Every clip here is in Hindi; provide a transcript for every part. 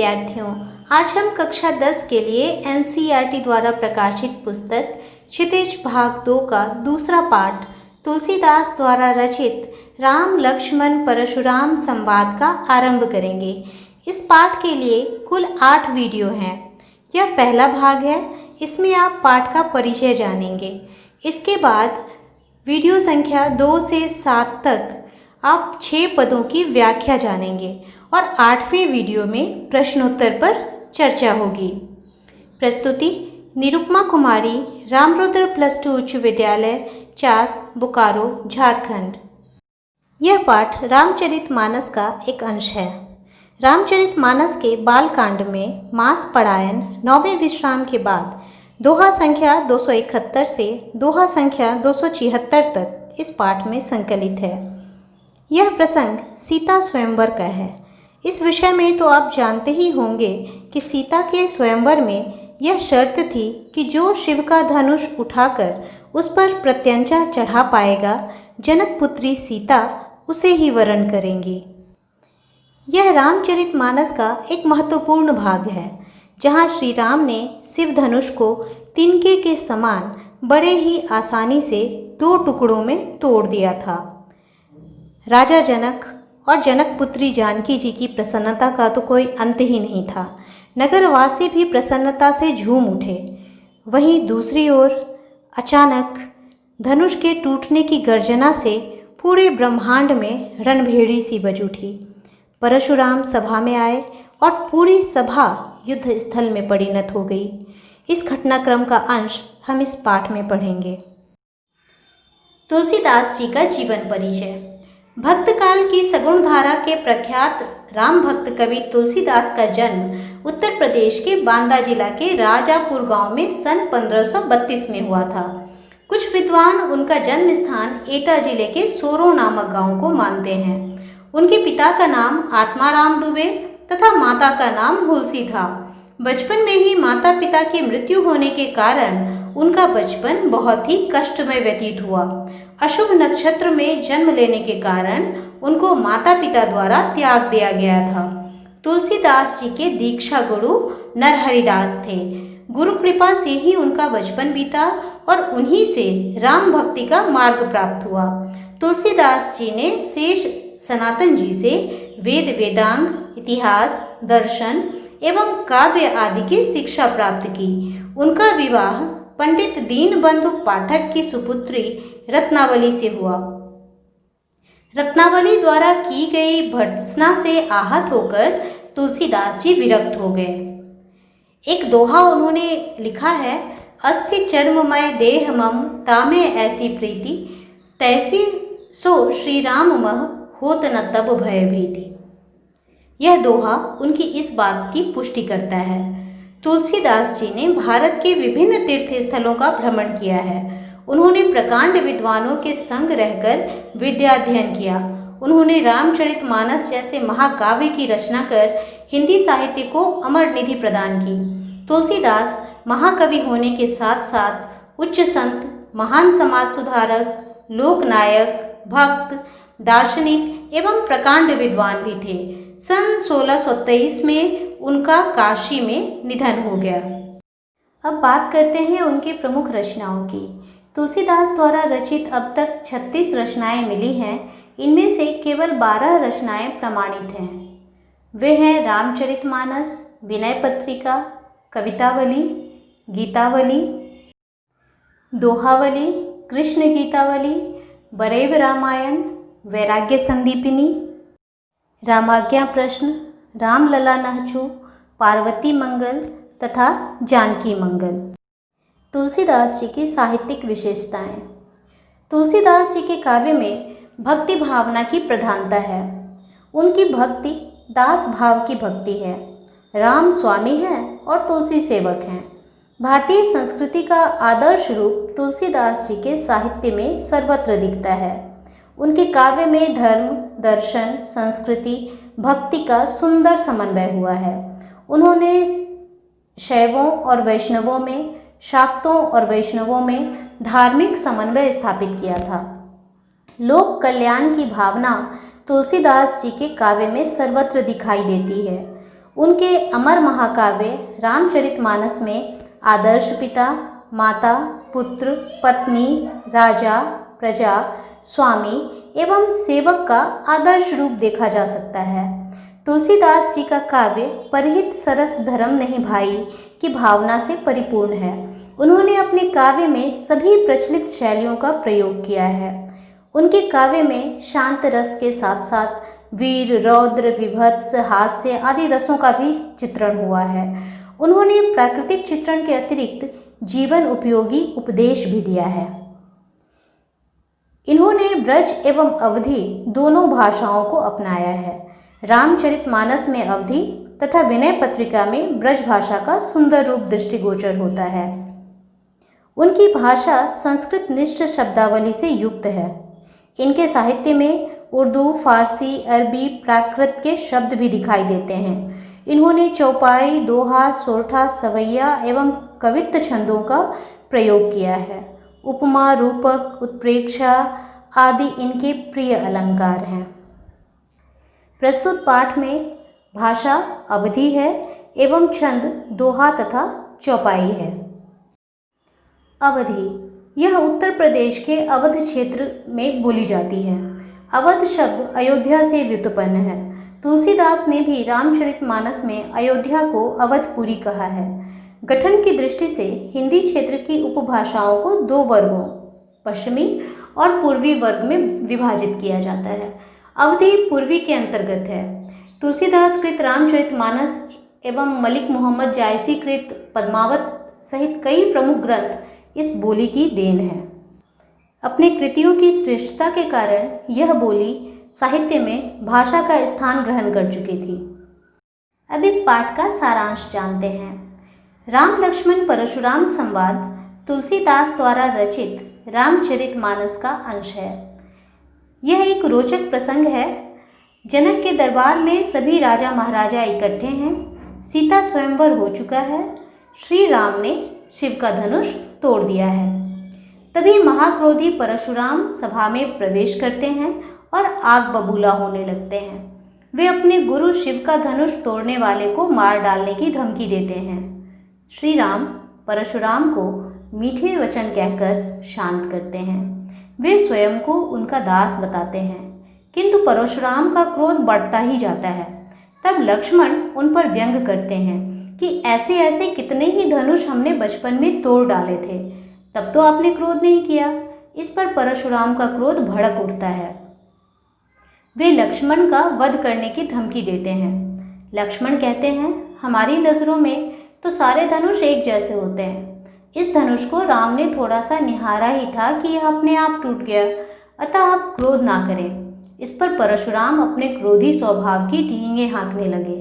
विद्यार्थियों, आज हम कक्षा 10 के लिए एनसीईआरटी द्वारा प्रकाशित पुस्तक क्षितिज भाग 2 का दूसरा पाठ तुलसीदास द्वारा रचित राम लक्ष्मण परशुराम संवाद का आरंभ करेंगे। इस पाठ के लिए कुल 8 वीडियो हैं। यह पहला भाग है। इसमें आप पाठ का परिचय जानेंगे। इसके बाद वीडियो संख्या 2 से 7 तक आप 6 पदों की व्याख्या जानेंगे और 8वें वीडियो में प्रश्नोत्तर पर चर्चा होगी। प्रस्तुति निरुपमा कुमारी, रामरुद्र +2 उच्च विद्यालय, चास, बोकारो, झारखंड। यह पाठ रामचरितमानस का एक अंश है। रामचरितमानस के बालकांड में मास पढ़ायन 9वें विश्राम के बाद दोहा संख्या 271 से दोहा संख्या 276 तक इस पाठ में संकलित है। यह प्रसंग सीता स्वयंवर का है। इस विषय में तो आप जानते ही होंगे कि सीता के स्वयंवर में यह शर्त थी कि जो शिव का धनुष उठाकर उस पर प्रत्यंचा चढ़ा पाएगा, जनक पुत्री सीता उसे ही वरण करेंगी। यह रामचरितमानस का एक महत्वपूर्ण भाग है, जहाँ श्री राम ने शिव धनुष को तिनके के समान बड़े ही आसानी से 2 टुकड़ों में तोड़ दिया था। राजा जनक और जनक पुत्री जानकी जी की प्रसन्नता का तो कोई अंत ही नहीं था। नगरवासी भी प्रसन्नता से झूम उठे। वहीं दूसरी ओर अचानक धनुष के टूटने की गर्जना से पूरे ब्रह्मांड में रणभेड़ी सी बज उठी। परशुराम सभा में आए और पूरी सभा युद्ध स्थल में परिणत हो गई। इस घटनाक्रम का अंश हम इस पाठ में पढ़ेंगे। तुलसीदास जी का जीवन परिचय। भक्त काल की सगुण धारा के प्रख्यात राम भक्त कवि तुलसीदास का जन्म उत्तर प्रदेश के बांदा जिला के राजापुर गांव में सन 1532 में हुआ था। कुछ विद्वान उनका जन्म स्थान एटा जिले के सोरो नामक गांव को मानते हैं। उनके पिता का नाम आत्माराम दुबे तथा माता का नाम हुलसी था। बचपन में ही माता पिता की मृत्यु होने के कारण उनका बचपन बहुत ही कष्टमय व्यतीत हुआ। अशुभ नक्षत्र में जन्म लेने के कारण उनको माता पिता द्वारा त्याग दिया गया था। तुलसीदास जी के दीक्षा गुरु नरहरिदास थे। गुरु कृपा से ही उनका बचपन बीता और उन्हीं से राम भक्ति का मार्ग प्राप्त हुआ। तुलसीदास जी ने शेष सनातन जी से वेद वेदांग, इतिहास, दर्शन एवं काव्य आदि की शिक्षा प्राप्त की। उनका विवाह पंडित दीनबंधु पाठक की सुपुत्री रत्नावली से हुआ। रत्नावली द्वारा की गई भर्त्सना से आहत होकर तुलसीदास जी विरक्त हो गए। एक दोहा उन्होंने लिखा है, अस्थि चर्ममय देह मम तामे ऐसी प्रीति, तैसी सो श्री राम मह होत न तब भय भीति। यह दोहा उनकी इस बात की पुष्टि करता है। तुलसीदास जी ने भारत के विभिन्न तीर्थ स्थलों का भ्रमण किया है। उन्होंने प्रकांड विद्वानों के संग रहकर विद्याध्ययन किया। उन्होंने रामचरितमानस जैसे महाकाव्य की रचना कर हिंदी साहित्य को अमर निधि प्रदान की। तुलसीदास महाकवि होने के साथ साथ उच्च संत, महान समाज सुधारक, लोकनायक, भक्त, दार्शनिक एवं प्रकांड विद्वान भी थे। सन 1623 में उनका काशी में निधन हो गया। अब बात करते हैं उनके प्रमुख रचनाओं की। तुलसीदास द्वारा रचित अब तक 36 रचनाएं मिली हैं। इनमें से केवल 12 रचनाएं प्रमाणित हैं। वे हैं रामचरितमानस, विनय पत्रिका, कवितावली, गीतावली, दोहावली, कृष्ण गीतावली, बरेव रामायण, वैराग्य संदीपिनी, रामाज्ञा प्रश्न, रामलला नहचू, पार्वती मंगल तथा जानकी मंगल। तुलसीदास जी की साहित्यिक विशेषताएं। तुलसीदास जी के काव्य में भक्ति भावना की प्रधानता है। उनकी भक्ति दास भाव की भक्ति है। राम स्वामी हैं और तुलसी सेवक हैं। भारतीय संस्कृति का आदर्श रूप तुलसीदास जी के साहित्य में सर्वत्र दिखता है। उनके काव्य में धर्म, दर्शन, संस्कृति, भक्ति का सुंदर समन्वय हुआ है। उन्होंने शैवों और वैष्णवों में, शाक्तों और वैष्णवों में धार्मिक समन्वय स्थापित किया था। लोक कल्याण की भावना तुलसीदास जी के काव्य में सर्वत्र दिखाई देती है। उनके अमर महाकाव्य रामचरितमानस में आदर्श पिता, माता, पुत्र, पत्नी, राजा, प्रजा, स्वामी एवं सेवक का आदर्श रूप देखा जा सकता है। तुलसीदास जी का काव्य परहित सरस धर्म नहीं भाई की भावना से परिपूर्ण है। उन्होंने अपने काव्य में सभी प्रचलित शैलियों का प्रयोग किया है। उनके काव्य में शांत रस के साथ साथ वीर, रौद्र, विभत्स, हास्य आदि रसों का भी चित्रण हुआ है। उन्होंने प्राकृतिक चित्रण के अतिरिक्त जीवन उपयोगी उपदेश भी दिया है। इन्होंने ब्रज एवं अवधि दोनों भाषाओं को अपनाया है। रामचरितमानस में अवधि तथा विनय पत्रिका में ब्रज भाषा का सुंदर रूप दृष्टिगोचर होता है। उनकी भाषा संस्कृत निष्ठ शब्दावली से युक्त है। इनके साहित्य में उर्दू, फारसी, अरबी, प्राकृत के शब्द भी दिखाई देते हैं। इन्होंने चौपाई, दोहा, सोरठा, सवैया एवं कवित्त छंदों का प्रयोग किया है। उपमा, रूपक, उत्प्रेक्षा आदि इनके प्रिय अलंकार हैं। प्रस्तुत पाठ में भाषा अवधि है एवं छंद दोहा तथा चौपाई है। अवधि यह उत्तर प्रदेश के अवध क्षेत्र में बोली जाती है। अवध शब्द अयोध्या से व्युत्पन्न है। तुलसीदास ने भी रामचरितमानस में अयोध्या को अवधपुरी कहा है। गठन की दृष्टि से हिंदी क्षेत्र की उपभाषाओं को दो वर्गों, पश्चिमी और पूर्वी वर्ग में विभाजित किया जाता है। अवधि पूर्वी के अंतर्गत है। तुलसीदास कृत रामचरितमानस एवं मलिक मोहम्मद जायसी कृत पद्मावत सहित कई प्रमुख ग्रंथ इस बोली की देन है। अपने कृतियों की श्रेष्ठता के कारण यह बोली साहित्य में भाषा का स्थान ग्रहण कर चुकी थी। अब इस पाठ का सारांश जानते हैं। राम लक्ष्मण परशुराम संवाद तुलसीदास द्वारा रचित रामचरितमानस का अंश है। यह एक रोचक प्रसंग है। जनक के दरबार में सभी राजा महाराजा इकट्ठे हैं। सीता स्वयंवर हो चुका है। श्री राम ने शिव का धनुष तोड़ दिया है। तभी महाक्रोधी परशुराम सभा में प्रवेश करते हैं और आग बबूला होने लगते हैं। वे अपने गुरु शिव का धनुष तोड़ने वाले को मार डालने की धमकी देते हैं। श्री राम परशुराम को मीठे वचन कहकर शांत करते हैं। वे स्वयं को उनका दास बताते हैं, किंतु परशुराम का क्रोध बढ़ता ही जाता है। तब लक्ष्मण उन पर व्यंग करते हैं कि ऐसे ऐसे कितने ही धनुष हमने बचपन में तोड़ डाले थे, तब तो आपने क्रोध नहीं किया। इस पर परशुराम का क्रोध भड़क उठता है। वे लक्ष्मण का वध करने की धमकी देते हैं। लक्ष्मण कहते हैं, हमारी नज़रों में तो सारे धनुष एक जैसे होते हैं। इस धनुष को राम ने थोड़ा सा निहारा ही था कि यह अपने आप टूट गया, अतः आप क्रोध ना करें। इस पर परशुराम अपने क्रोधी स्वभाव की डींगे हाँकने लगे।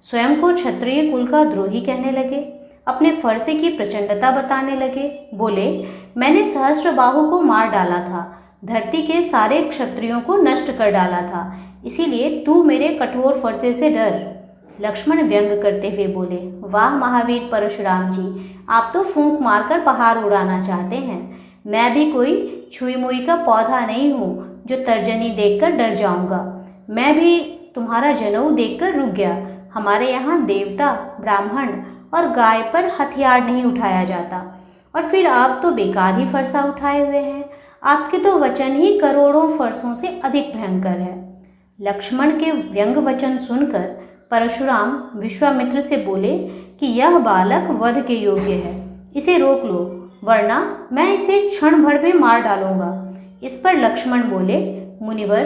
स्वयं को क्षत्रिय कुल का द्रोही कहने लगे। अपने फरसे की प्रचंडता बताने लगे। बोले, मैंने सहस्त्रबाहु को मार डाला था, धरती के सारे क्षत्रियों को नष्ट कर डाला था, इसीलिए तू मेरे कठोर फरसे से डर। लक्ष्मण व्यंग करते हुए बोले, वाह महावीर परशुराम जी, आप तो फूंक मारकर पहाड़ उड़ाना चाहते हैं। मैं भी कोई छुई मुई का पौधा नहीं हूँ जो तर्जनी देखकर डर जाऊंगा। मैं भी तुम्हारा जनेऊ देखकर रुक गया। हमारे यहाँ देवता, ब्राह्मण और गाय पर हथियार नहीं उठाया जाता, और फिर आप तो बेकार ही फरसा उठाए हुए हैं। आपके तो वचन ही करोड़ों फरसों से अधिक भयंकर है। लक्ष्मण के व्यंग वचन सुनकर परशुराम विश्वामित्र से बोले कि यह बालक वध के योग्य है, इसे रोक लो, वरना मैं इसे क्षण भर में मार डालूंगा। इस पर लक्ष्मण बोले, मुनिवर,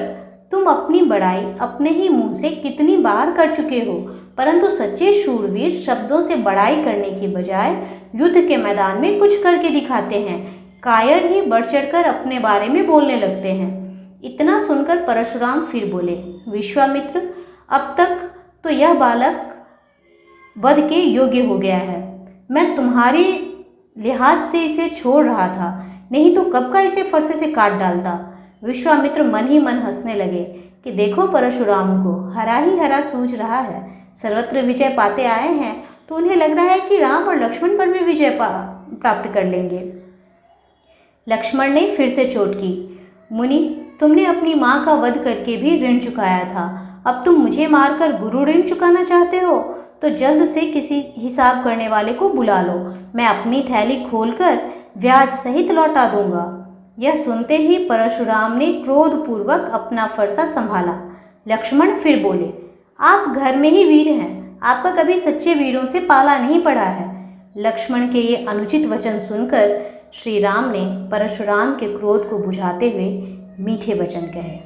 तुम अपनी बड़ाई अपने ही मुंह से कितनी बार कर चुके हो, परंतु सच्चे शूरवीर शब्दों से बड़ाई करने की बजाय युद्ध के मैदान में कुछ करके दिखाते हैं। कायर ही बढ़ चढ़कर अपने बारे में बोलने लगते हैं। इतना सुनकर परशुराम फिर बोले, विश्वामित्र, अब तक तो यह बालक वध के योग्य हो गया है। मैं तुम्हारे लिहाज से इसे छोड़ रहा था, नहीं तो कब का इसे फरसे से काट डालता। विश्वामित्र मन ही मन हंसने लगे कि देखो परशुराम को हरा ही हरा सूझ रहा है। सर्वत्र विजय पाते आए हैं तो उन्हें लग रहा है कि राम और लक्ष्मण पर भी विजय प्राप्त कर लेंगे। लक्ष्मण ने फिर से चोट की, मुनि, तुमने अपनी माँ का वध करके भी ऋण चुकाया था, अब तुम मुझे मारकर गुरु ऋण चुकाना चाहते हो। तो जल्द से किसी हिसाब करने वाले को बुला लो, मैं अपनी थैली खोलकर ब्याज सहित लौटा दूंगा। यह सुनते ही परशुराम ने क्रोधपूर्वक अपना फरसा संभाला। लक्ष्मण फिर बोले, आप घर में ही वीर हैं, आपका कभी सच्चे वीरों से पाला नहीं पड़ा है। लक्ष्मण के ये अनुचित वचन सुनकर श्री राम ने परशुराम के क्रोध को बुझाते हुए मीठे वचन कहे।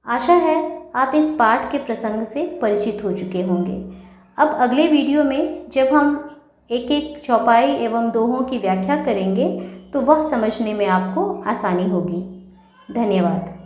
आशा है आप इस पाठ के प्रसंग से परिचित हो चुके होंगे। अब अगले वीडियो में जब हम एक एक चौपाई एवं दोहों की व्याख्या करेंगे तो वह समझने में आपको आसानी होगी। धन्यवाद।